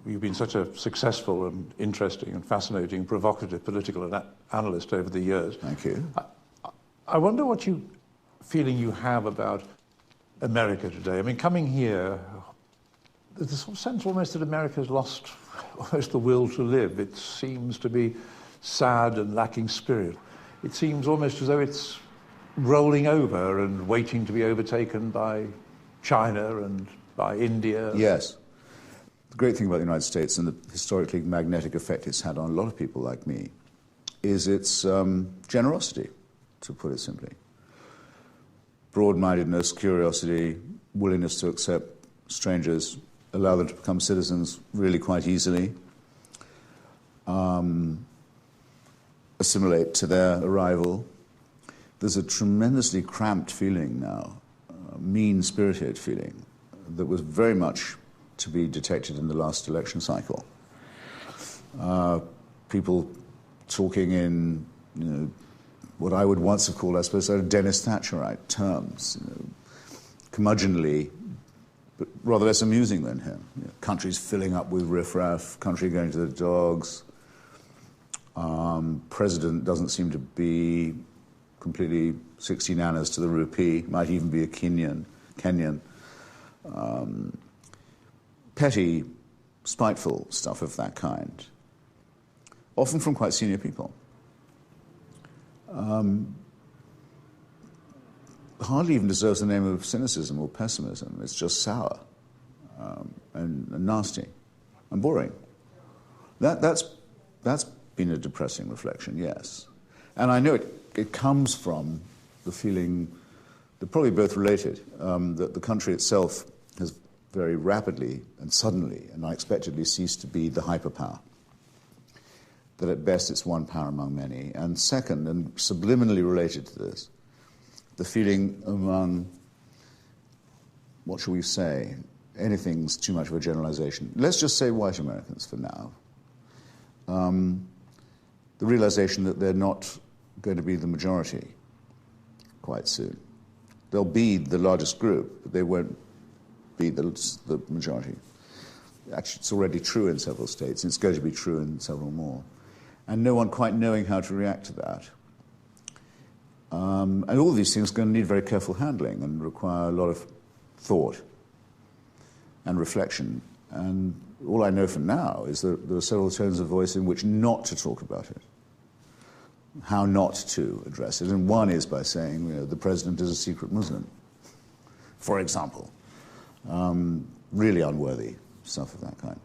you've been such a successful and interesting and fascinating, provocative political analyst over the years. Thank you. I wonder what feeling you have about America today. I mean, coming here, there's a sort of sense almost that America's lost almost the will to live. It seems to be sad and lacking spirit. It seems almost as though it's rolling over and waiting to be overtaken by China and by India. Yes. The great thing about the United States and the historically magnetic effect it's had on a lot of people like me is its generosity, to put it simply. Broad-mindedness, curiosity, willingness to accept strangers, allow them to become citizens really quite easily, assimilate to their arrival. There's a tremendously cramped feeling now, a mean-spirited feeling, that was very much to be detected in the last election cycle. People talking in, what I would once have called, I suppose, sort of Dennis Thatcherite terms, curmudgeonly, but rather less amusing than him. Countries filling up with riffraff, country going to the dogs. President doesn't seem to be completely 60 nanas to the rupee, might even be a Kenyan. Petty, spiteful stuff of that kind, often from quite senior people. Hardly even deserves the name of cynicism or pessimism. It's just sour and nasty and boring. That's been a depressing reflection, yes. And I know it comes from the feeling, they're probably both related, that the country itself has very rapidly and suddenly and unexpectedly ceased to be the hyperpower. That at best it's one power among many. And second, and subliminally related to this, the feeling among, what shall we say, anything's too much of a generalization. Let's just say white Americans for now. The realization that they're not going to be the majority quite soon. They'll be the largest group, but they won't be the majority. Actually, it's already true in several states, and it's going to be true in several more. And no one quite knowing how to react to that. And all of these things are going to need very careful handling and require a lot of thought and reflection. And all I know for now is that there are several tones of voice in which not to talk about it, how not to address it. And one is by saying, the president is a secret Muslim, for example. Really unworthy stuff of that kind.